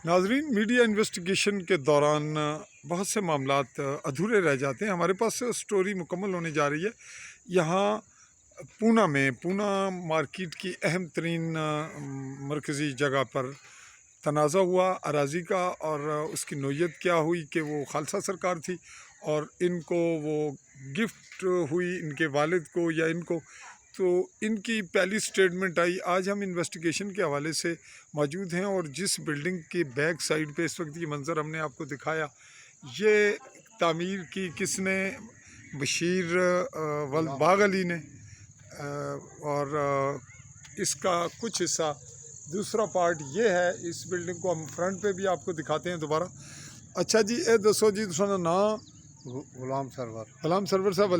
नाजरीन, media investigation के दौरान बहुत से मामलात अधूरे रह जाते हैं। हमारे पास स्टोरी मुकम्मल होने जा रही है। यहाँ पूना मार्केट की अहम तरीन मरकज़ी जगह पर तनाज़ा हुआ अराज़ी का, और उसकी नोयत क्या हुई कि वो खालसा सरकार थी और इनको वो गिफ्ट हुई इनके वालिद को या इनको, तो इनकी पहली स्टेटमेंट आई। आज हम इन्वेस्टिगेशन के हवाले से मौजूद हैं और जिस बिल्डिंग के बैक साइड पे इस वक्त ये मंज़र हमने आपको दिखाया, ये तामीर की किसने, बशीर वल्द बाग अली ने, और इसका कुछ हिस्सा, दूसरा पार्ट ये है। इस बिल्डिंग को हम फ्रंट पे भी आपको दिखाते हैं दोबारा। अच्छा जी, ए दसो जी तुहाडा नाम? गुलाम सरवर साहब,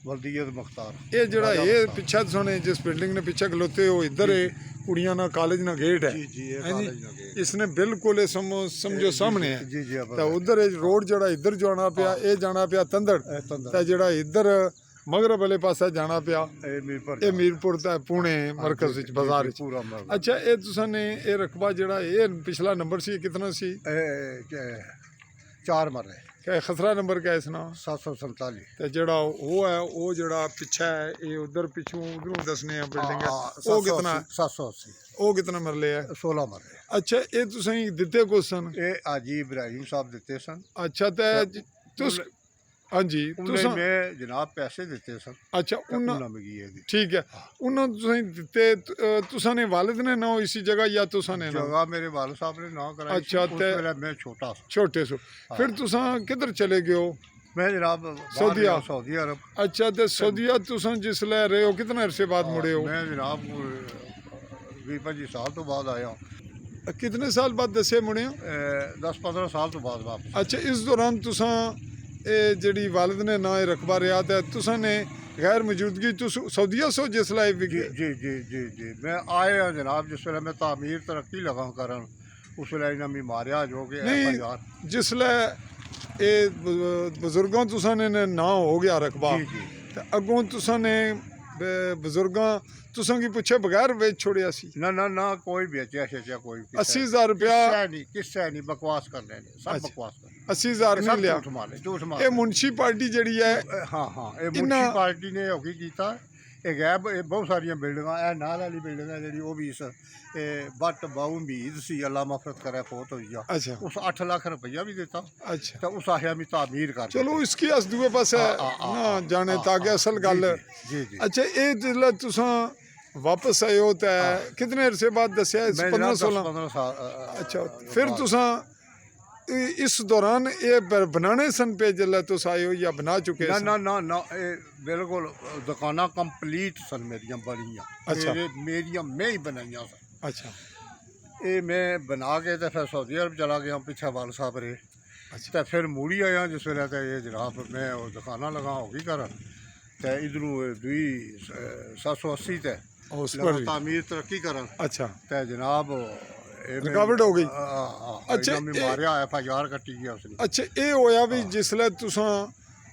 वल्दियत मुख्तार। ये जड़ा ये पिछा सुने जिस बिल्डिंग ने पिछा खलोते हो, इधर है कुड़ियां ना कॉलेज ना गेट है जी ये हैं जी। कॉलेज ना गेट। इसने बिल्कुल समझो सामने है। जी जी तो उधर रोड जड़ा इधर जाना पिया, ये जाना पिया तंदड़, ते जड़ा इधर मगरब वाले पासा जाना पिया ये मीरपुर ते पुणे मरकज विच बाजार विच। अच्छा, ये तुसां ने ये रकबा जड़ा ये पिछला नंबर सी कितना सी? 4 मरे क्या खसरा नंबर क्या है इसना? 747। ते जड़ा वो है, वो जड़ा पिछा है, ये उधर पिछू उधरों दसने हैं बिल्डिंग है, वो कितना? 780। वो कितना मरले है? 16 मरे। अच्छा, ये तुसां दिते को सन? ये हाजी इब्राहिम साहब दिते सन। अच्छा, ते तुस हाँ जी तुसां मैं जनाब पैसे दिते सन। अच्छा, उन्ना मंगी ठीक है, उन्ना तुसां दिते, तुसां ने वालिद ने ना इसी जगह या तुसां ने ना? जगह मेरे वालिद साहब ने ना कराई। अच्छा, उस वेले मैं छोटा सा। छोटे सो फिर तुसां किधर चले गए हो? मैं जनाब सऊदी अरब। अच्छा, ते सऊदीया तुसां जिसले रहे हो कितने अरसे बाद मुड़े हो? मैं जनाब 20-25 साल तो बाद आया। कितने साल बाद दसे मुड़े हो? 10-15 साल तो बाद वापस। अच्छा, इस दौरान तुसां जड़ी वालिद ने ना रकबा रिया ते तुसां ने गैर मौजूदगी सऊदीया सो जिसले जी जी जी जी जी मैं आया जनाब जिस वेले मैं तामीर तरक्की लगा करन, उस वेले इन्हें मी मारिया जो कि नहीं, जिसले ये बुजुर्गों तुसां ने ना हो गया रकबा, जी जी ते अगों तुसां ने बुजुर्गां तुसां की पूछे बगैर वेच छोड़िया सी? ना ना ना कोई बेचा शेचा कोई 80,000 रुपया किस्सा नहीं बकवास करने ने सब अच्छा। बकवास करने 80,000 नहीं लिया। झूठ मार ये मुंशी पार्टी जड़ी है, हाँ हाँ ये मुंशी पार्टी ने होगी कीता। ये गैब बहुत सारियां बिल्डिंगां ए नाल वाली बिल्डिंग है जेडी, वो भी इस बट बाऊ उम्मीद सी अल्लाह मफरत करे फोत होई जा। अच्छा, उस 8 लाख रुपया भी देता। अच्छा, तो उस आखिया मी तामीर कर। चलो इसकी अस दुए पासे ना जाने ताकि असल गल। जी जी। अच्छा, ये जिसले तुसां वापस आए हो ते कितने अरसे बाद दसिया? 15-16 साल। अच्छा, फिर तुसां इस दौरान ये बनाने सन पे जिसले तुस आए हो या बना चुके? ना ना ना ना बिल्कुल दुकाना कंप्लीट सन मेरियां बनियां। अच्छा, मेरियां मैं ही बनाइयां सन। अच्छा, ये मैं बना के तो फिर सऊदी अरब चला गया, पीछे वाल साहब रहे। अच्छा, तो फिर मुड़ी आया जिस वेले तो ये जनाब मैं दुकाना लगा होगी कर, तो इधरों 780 ते तामीर तरक्की कर। अच्छा, तो जनाब रुकावट हो गई। अच्छा, मारिया FIR कट्टी गया उसने। अच्छा, ये होया भी जिसले तुसां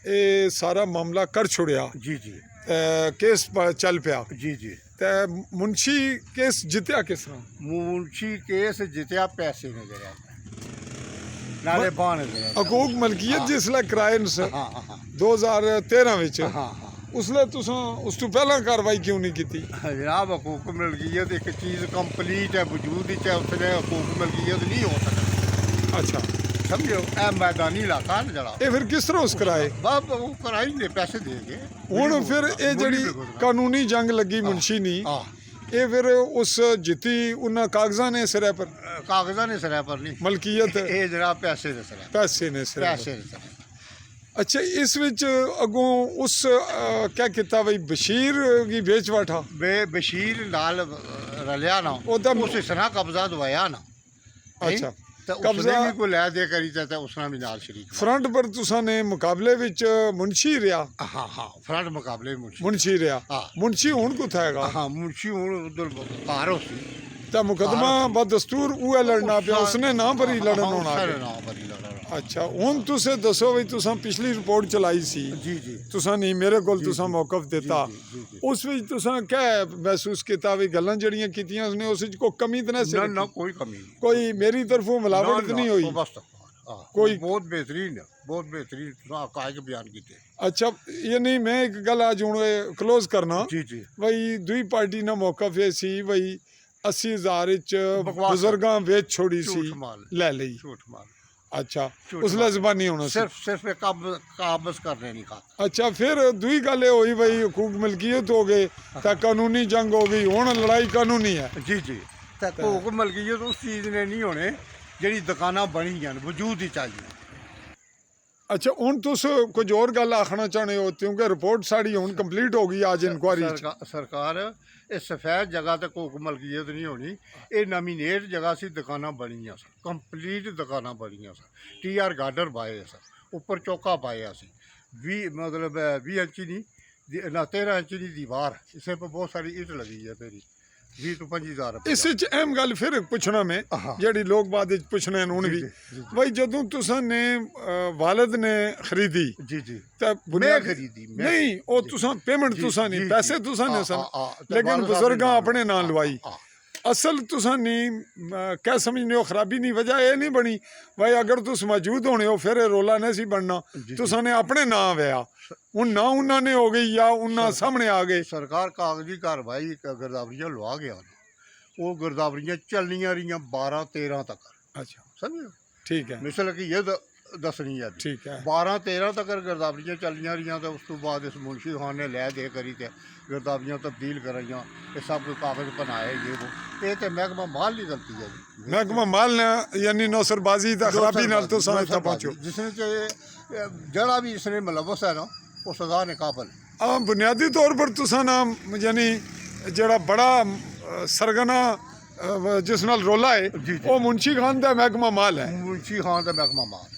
ये सारा मामला कर छोड़िया, जी जी केस चल पिया, जी जी। ते मुंशी केस जितया किस तरह? मुंशी केस जितया पैसे ने जरा नाले बाने जरा हकूक मलकीयत जिसले कराए न सर हाँ हाँ 2013 विच, हाँ हाँ उसले तुसां उस तो पहला कार्रवाई क्यों नहीं की? जनाब हकूक मिलकियत एक चीज़ कंप्लीट है, वजूद ही है, उसने हकूक मिलकियत नहीं हो सकता। अच्छा, समझो ए मैदानी इलाका है जरा। ये फिर किस तरह उस कराए? बाप वो कराएंगे पैसे देंगे। हुण फिर ये जड़ी कानूनी जंग लगी मुंशी नी, हाँ ये फिर उस जिती उन्हें कागजां ने सिरे पर, कागजां ने सिरे पर नहीं, मलकीयत ये जनाब पैसे ने सिरे, पैसे ने सिरे पर। पैसे ने सिरे। अच्छा, इस विच अगों उस क्या किता भाई बशीर की बेच बैठा? बशीर नाल रलिया ना, ओदा उस इसना कब्जा दवाया ना। अच्छा, तो कब्जा भी कोई लै दे करी ते उसना भी नाल शरीक। फ्रंट पर तुसां ने मुकाबले विच मुंशी रिया? हाँ हाँ फ्रंट मुकाबले मुंशी रिया। हाँ मुंशी हुण कुत्थे हैगा? हाँ मुंशी हुण उधर कार होसी ते मुकदमा बदस्तूर उहे लड़ना पिया, उसने ना भरी लड़न होना। अच्छा हुन तुसें दसो भी तुसां पिछली रिपोर्ट चलाई सी जी जी तुसां नहीं मेरे कोल तुसां मौकफ दिता जी उस विच तुसां क्या महसूस कीता भी गल्लां जड़ियां कीतियां उसने उस विच कोई कमी तो नहीं ना सी ना कोई कमी नहीं कोई मेरी तरफों मिलावट तो नहीं हुई वो बस कोई कोई- बहुत बेहतरीन हकायक बयान किए अच्छा ये नहीं मैं एक गल आज हुण क्लोज करना जी जी बई दुई पार्टी ना मौकफ ये सी बई 80,000 विच बकवास बुजुर्गां वेच छोड़ी सी झूठ माल ले लई झूठ माल अच्छा झूठ उसले जबानी होना सी सिर्फ एक काबज करने नहीं खाता अच्छा फिर दुई गल ये हुई बई हकूक मिल्कियत हो गए तो कानूनी जंग हो गई हुण लड़ाई कानूनी है जी जी तो भूख मलकीयत उस चीज़ ने नहीं होने ਜਿਹੜੀ दुकाना बनी हैं वजूद ही चाहिए अच्छा हुण तुस कुछ और गल आखना चाहते हो क्योंकि रिपोर्ट साड़ी हुण कंप्लीट हो गई आज इंक्वायरी सरकार ਇਹ ਸਫੈਦ ਜਗ੍ਹਾ ਤੇ ਕੋਈ ਮਲਕੀਅਤ ਨਹੀਂ ਹੋਣੀ ਇਹ ਨੋਮੀਨੇਟ ਜਗ੍ਹਾ ਸੀ ਦੁਕਾਨਾਂ ਬਣੀਆਂ ਸਨ ਕੰਪਲੀਟ ਦੁਕਾਨਾਂ ਬਣੀਆਂ ਸਨ TR ਗਾਰਡਰ ਪਾਏ ਸਨ ਉੱਪਰ ਚੌਕਾ ਪਾਇਆ ਸੀ 20 ਮਤਲਬ 20 ਇੰਚੀ ਨਹੀਂ ਨਾ 13 ਇੰਚੀ ਦੀ ਦੀਵਾਰ ਇਸੇ ਪਰ ਬਹੁਤ ਸਾਰੀ ਇੱਟ ਲਗੀ ਹੈ ਤੇਰੀ 20 ਤੋਂ 25,000 ਰੁਪਏ ਇਸ ਵਿੱਚ ਅਹਿਮ ਗੱਲ ਫਿਰ ਪੁੱਛਣਾ ਮੈਂ ਹਾਂ। ਜਿਹੜੀ ਲੋਕ ਬਾਅਦ ਵਿੱਚ ਪੁੱਛਣੇ ਨੇ ਹੁਣ ਵੀ ਬਈ ਜਦੋਂ ਤੁਸਾਂ ਨੇ ਵਾਲਿਦ ਨੇ ਖਰੀਦੀ ਜੀ ਜੀ ਤਾਂ ਮੈਂ ਬੁਨਿਆਦ ਖਰੀਦੀ ਨਹੀਂ ਉਹ ਤੁਸਾਂ ਪੇਮੈਂਟ ਤੁਸਾਂ ਨਹੀਂ ਪੈਸੇ ਤੁਸਾਂ ਨੇ ਸਨ ਲੇਕਿਨ ਬਜ਼ੁਰਗਾਂ ਆਪਣੇ ਨਾਂ ਲਵਾਈ असल तुसां नहीं क्या समझने हो खराबी नहीं वजह ये नहीं बनी भाई अगर तुस मौजूद होने हो फिर रोला नहीं सी बनना तुसां ने अपने नाम व्या हूँ ना उन्होंने हो गई या उन्होंने सामने आ गए सरकार कागजी कार्रवाई गिरदावरियां लवा गया वो गिरदावरियां चलनियां रही 12-13 तक अच्छा समझो ठीक है मिसल कि ये दसनी है ठीक है 12-13 तक गिरदावरियां चलियां रही तो उस तो बाद इस मुंशी खान ने लै दे करी ते गिरदावरियां तब्दील कराइयां ये सब कोई कागज बनाए ये तो महकमा माल की गलती है जी महकमा माल ने यानी नौसरबाजी दा खराबी नाल तो सहायता पहुंचो जिसने चाहे जड़ा भी इसने मुलवस है ना वो सजा ने काबल बुनियादी तौर पर तुसां ना यानी जड़ा बड़ा सरगना जिस नाल रोला है जी, जी। वो मुंशी खान दा महकमा माल है मुंशी खान का महकमा माल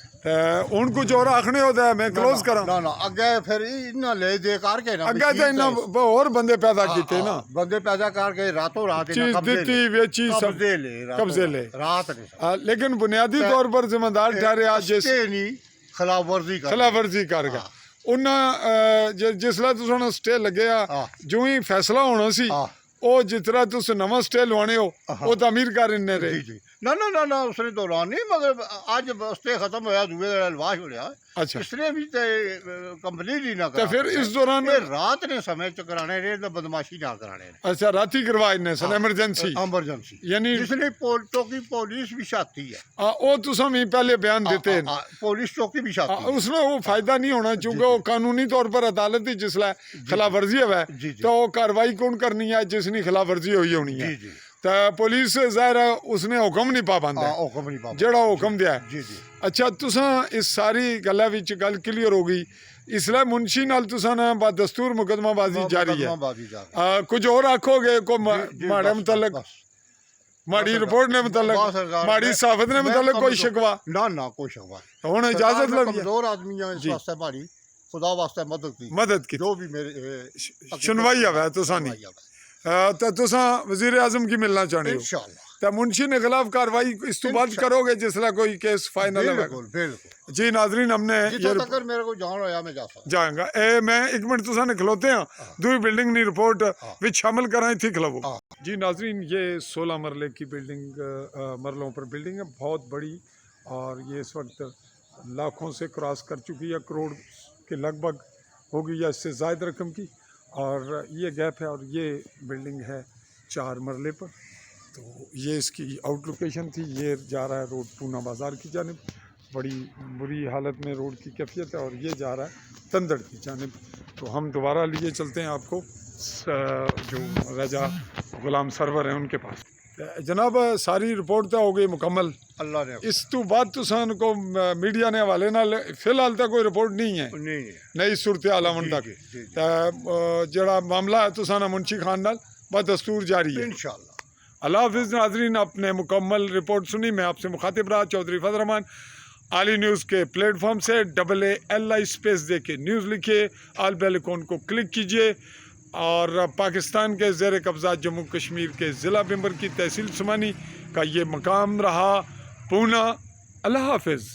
ਹੁਣ ਕੁਝ ਹੋਰ ਆਖਣੇ ਹੋਦਾ ਮੈਂ ਕਲੋਜ਼ ਕਰਾਂ ਨਾ ਨਾ ਅੱਗੇ ਫਿਰ ਇਹਨਾਂ ਲੈ ਦੇ ਕਰਕੇ ਨਾ ਅੱਗੇ ਤਾਂ ਇਹਨਾਂ ਹੋਰ ਬੰਦੇ ਪੈਦਾ ਕੀਤੇ ਨਾ ਬੰਦੇ ਪੈਦਾ ਕਰਕੇ ਰਾਤੋਂ ਰਾਤ ਇਹਨਾਂ ਚੀਜ਼ ਦਿੱਤੀ ਵੇਚੀ ਸਭ ਕਬਜ਼ੇ ਲੈ ਕਬਜ਼ੇ ਲੈ ਰਾਤ ਨੇ लेकिन बुनियादी तौर पर जिम्मेदार ठहरे आज जिस ਸਟੇ ਨਹੀਂ ਖਿਲਾਫਵਰਜ਼ੀ ਕਰ ਖਿਲਾਫਵਰਜ਼ੀ ਕਰ ਗਿਆ ਉਹਨਾਂ ਜਿਸਲਾ ਤੁਸਾਂ ਸਟੇ ਲੱਗਿਆ ਹਾਂ। ਜੋ ਹੀ ਫੈਸਲਾ ਹੋਣਾ ਸੀ ਹਾਂ। ਉਹ ਜਿਤਨਾ ਤੁਸੀਂ ਨਵਾਂ ਸਟੇ ਲਵਾਣੇ ਹੋ ਉਹ ਤਾਂ ਅਮੀਰ ਕਰ ਇੰਨੇ ਰਹੇ ਜੀ ਨਾ ਨਾ ਨਾ ਨਾ ਉਸਨੇ ਦੌਰਾਨ ਨਹੀਂ ਮਗਰ ਅੱਜ ਸਟੇ ਖਤਮ ਹੋਇਆ ਦੂਏ ਦਾ ਲਵਾਸ਼ ਹੋ ਰਿਹਾ ਅੱਛਾ ਇਸਨੇ ਵੀ ਤੇ ਕੰਪਲੀਟ ਹੀ ਨਾ ਤਾਂ ਫਿਰ ਇਸ ਦੌਰਾਨ ਇਹ ਰਾਤ ਨੇ ਸਮੇਂ ਚ ਕਰਾਣੇ ਨੇ ਤਾਂ ਬਦਮਾਸ਼ੀ ਨਾ ਕਰਾਣੇ ਨੇ ਅੱਛਾ ਰਾਤੀ ਕਰਵਾਏ ਨੇ ਸਨ ਐਮਰਜੈਂਸੀ ਐਮਰਜੈਂਸੀ ਯਾਨੀ ਜਿਸਨੇ ਚੌਕੀ ਪੁਲਿਸ ਵੀ ਛਾਤੀ ਹੈ ਉਹ ਤੁਸੀਂ ਵੀ ਪਹਿਲੇ ਬਿਆਨ ਦਿੱਤੇ ਨੇ पुलिस चौकी भी छाती है। उसमें वो फायदा नहीं होना क्योंकि वो कानूनी तौर पर अदालत ही जिसला खिलाफ वर्जी है जी, जी। तो वो कार्रवाई कौन करनी है जिसनी खिलाफ वर्जी हुई होनी है जी जी तो पुलिस ज़ाहिर है उसने हुक्म नहीं पाबंद है हुक्म नहीं पाबंद जेड़ा हुक्म दिया है जी जी अच्छा तुसां इस सारी गल्ला विच गल क्लियर हो गई इसलिए मुंशी नाल तुसां ना बदस्तूर मुकदमाबाजी जारी है मुकदमाबाजी जारी कुछ और आखोगे को जी, माड़े बस, मुतलक बस। माड़ी रिपोर्ट ने बस मुतलक सरकार, माड़ी मैं- साफत ने मैं मुतलक कोई कमजोर- शिकवा ना ना कोई शिकवा हुण इजाजत लगी है कमजोर आदमी है इस जी। वास्ते भारी खुदा वास्ते मदद की मदद की जो भी मेरे सुनवाई है तुसां नहीं तो तुसां वजीर आजम की मिलना चाहते हो इंशाल्लाह तो मुंशी ने खिलाफ कार्रवाई इस तो बाद करोगे जिसला कोई केस फाइनल है बिल्कुल बिल्कुल जी नाजरीन हमने जितना ये तक मेरे को जान होया मैं जा सकता जाएगा मैं एक मिनट तुसा ने खलोते हैं दूसरी बिल्डिंग नी रिपोर्ट विच शामिल करा थी खिलावो हाँ। जी नाजरीन ये 16 मरले की बिल्डिंग मरलों पर बिल्डिंग है बहुत बड़ी और ये इस वक्त लाखों से क्रॉस कर चुकी है करोड़ के लगभग होगी या इससे ज़ायद रकम की और ये गैप है और ये बिल्डिंग है 4 मरले पर तो ये इसकी आउट लोकेशन थी ये जा रहा है रोड पूना बाज़ार की जानिब बड़ी बुरी हालत में रोड की कैफियत है और ये जा रहा है तंदड़ की जानिब तो हम दोबारा लिए चलते हैं आपको जो रजा गुलाम सरवर हैं उनके पास जनाब सारी रिपोर्ट तो हो गई मुकम्मल अल्लाह ने इस तो बाद तुसान को मीडिया ने हवाले नाल फिलहाल तक कोई रिपोर्ट नहीं है नहीं नई सूरत हाल आवन तक जी, जी, जी। तो जड़ा मामला है तुसाना मुंशी खान नाल बदस्तूर जारी है इंशाल्लाह अल्लाह हाफिज़ नाजरीन आपने मुकम्मल रिपोर्ट सुनी मैं आपसे मुखातिब रहा चौधरी फजल रहमान आली न्यूज़ के प्लेटफॉर्म से AALI स्पेस दे के न्यूज़ लिखिए आल बेल आइकॉन को क्लिक कीजिए और पाकिस्तान के ज़ेर कब्ज़ा जम्मू कश्मीर के ज़िला बिम्बर की तहसील सुमानी का ये मकाम रहा पूना अल्लाह हाफिज़।